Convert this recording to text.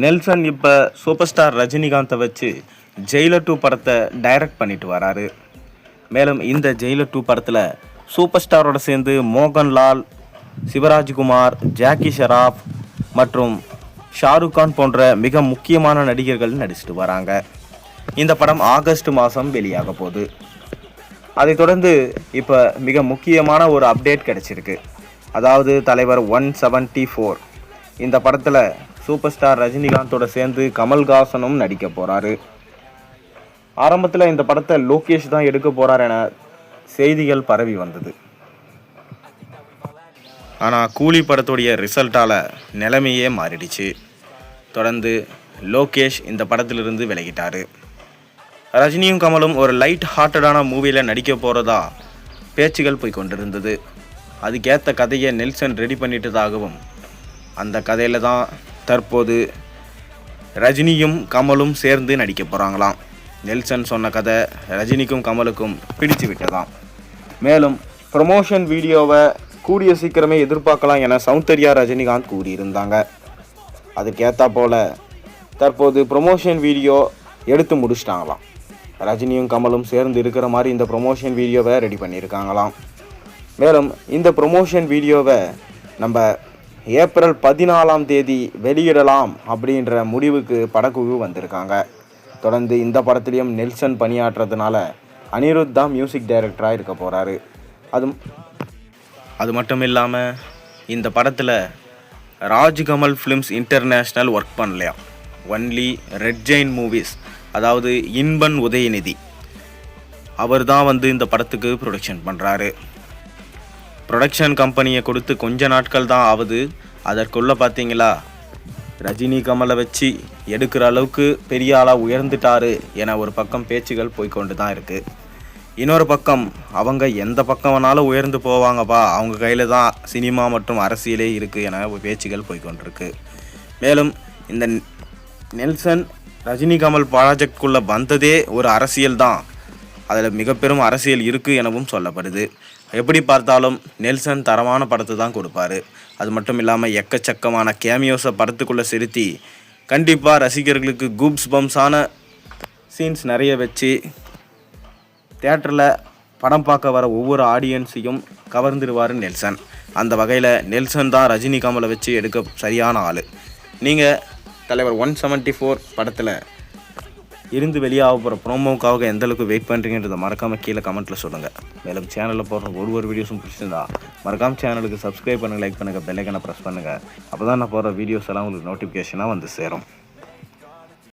Nelson இப்போ super star ரஜினிகாந்தை வச்சு ஜெயிலர் 2 படத்தை டைரக்ட் பண்ணிட்டு வராரு. மேலும் இந்த ஜெயிலர் 2 படத்தில் சூப்பர் ஸ்டாரோட சேர்ந்து மோகன்லால், சிவராஜ்குமார், ஜாக்கி ஷெராப் மற்றும் ஷாருக் கான் போன்ற மிக முக்கியமான நடிகர்கள் நடிச்சிட்டு வராங்க. இந்த படம் ஆகஸ்ட் மாதம் வெளியாக போகுது. அதைத் தொடர்ந்து இப்போ மிக முக்கியமான ஒரு அப்டேட் கிடச்சிருக்கு. அதாவது தலைவர் 174 இந்த படத்தில் சூப்பர் ஸ்டார் ரஜினிகாந்தோட சேர்ந்து கமல்ஹாசனும் நடிக்க போகிறாரு. ஆரம்பத்தில் இந்த படத்தை லோகேஷ் தான் எடுக்க போகிறார் என செய்திகள் பரவி வந்தது. ஆனால் கூலி படத்துடைய ரிசல்ட்டால் நிலைமையே மாறிடுச்சு. தொடர்ந்து லோகேஷ் இந்த படத்திலிருந்து விலகிட்டார். ரஜினியும் கமலும் ஒரு லைட் ஹார்ட்டடான மூவியில் நடிக்க போகிறதா பேச்சுகள் போய் கொண்டிருந்தது. அதுக்கேற்ற கதையை நெல்சன் ரெடி பண்ணிட்டதாகவும் அந்த கதையில் தான் தற்போது ரஜினியும் கமலும் சேர்ந்து நடிக்க போகிறாங்களாம். நெல்சன் சொன்ன கதை ரஜினிக்கும் கமலுக்கும் பிடிச்சு விட்டதாம். மேலும் ப்ரமோஷன் வீடியோவை கூடிய சீக்கிரமே எதிர்பார்க்கலாம் என சௌந்தர்யா ரஜினிகாந்த் கூறியிருந்தாங்க. அதுக்கேற்றா போல் தற்போது ப்ரமோஷன் வீடியோ எடுத்து முடிச்சிட்டாங்களாம். ரஜினியும் கமலும் சேர்ந்து இருக்கிற மாதிரி இந்த ப்ரமோஷன் வீடியோவை ரெடி பண்ணியிருக்காங்களாம். மேலும் இந்த ப்ரமோஷன் வீடியோவை நம்ம ஏப்ரல் 14 வெளியிடலாம் அப்படின்ற முடிவுக்கு படக்குழு வந்திருக்காங்க. தொடர்ந்து இந்த படத்துலேயும் நெல்சன் பணியாற்றுறதுனால அனிருத் தான் மியூசிக் டைரக்டராக இருக்க போகிறாரு. அது மட்டும் இல்லாமல் இந்த படத்தில் ராஜ்கமல் ஃபிலிம்ஸ் இன்டர்நேஷ்னல் ஒர்க் பண்ணலையா, ஒன்லி ரெட் ஜெயின் மூவிஸ், அதாவது இன்பன் உதயநிதி அவர் தான் இந்த படத்துக்கு ப்ரொடக்ஷன் பண்ணுறாரு. ப்ரொடக்ஷன் கம்பெனியை கொடுத்து கொஞ்ச நாட்கள் தான் ஆகுது. அதற்குள்ளே பார்த்தீங்களா ரஜினி கமலை வச்சு எடுக்கிற அளவுக்கு பெரிய ஆளாக உயர்ந்துட்டாரு என ஒரு பக்கம் பேச்சுகள் போய்கொண்டு தான் இருக்குது. இன்னொரு பக்கம் அவங்க எந்த பக்கம் வேணாலும் உயர்ந்து போவாங்கப்பா, அவங்க கையில் தான் சினிமா மற்றும் அரசியலே இருக்குது என பேச்சுகள் போய்கொண்டிருக்கு. மேலும் இந்த நெல்சன் ரஜினி கமல் ப்ராஜெக்ட்குள்ளே வந்ததே ஒரு அரசியல் தான், அதில் மிக பெரும் அரசியல் இருக்குது எனவும் சொல்லப்படுது. எப்படி பார்த்தாலும் நெல்சன் தரமான படத்தை தான் கொடுப்பாரு. அது மட்டும் இல்லாமல் எக்கச்சக்கமான கேமியோஸை படத்துக்குள்ளே செலுத்தி கண்டிப்பாக ரசிகர்களுக்கு கூப்ஸ் பம்ஸான சீன்ஸ் நிறைய வச்சு தியேட்டரில் படம் பார்க்க வர ஒவ்வொரு ஆடியன்ஸையும் கவர்ந்துடுவார் நெல்சன். அந்த வகையில் நெல்சன் தான் ரஜினி கமலை வச்சு எடுக்க சரியான ஆள். நீங்கள் தலைவர் 174 படத்தில் இருந்து வெளியாக போகிற ப்ரோமோவுக்காக எந்தளவுக்கு வெயிட் பண்ணுறீங்கன்றதை மறக்காமல் கீழே கமெண்ட்டில் சொல்லுங்கள். மேலும் சேனலில் போடுற ஒரு வீடியோஸும் பிடிச்சிருந்தா மறக்காமல் சேனலுக்கு சப்ஸ்கிரைப் பண்ணுங்கள், லைக் பண்ணுங்கள், பெல் ஐக்கானை ப்ரெஸ் பண்ணுங்கள். அப்போ தான் நான் போடுற வீடியோஸ் எல்லாம் உங்களுக்கு நோட்டிஃபிகேஷனாக வந்து சேரும்.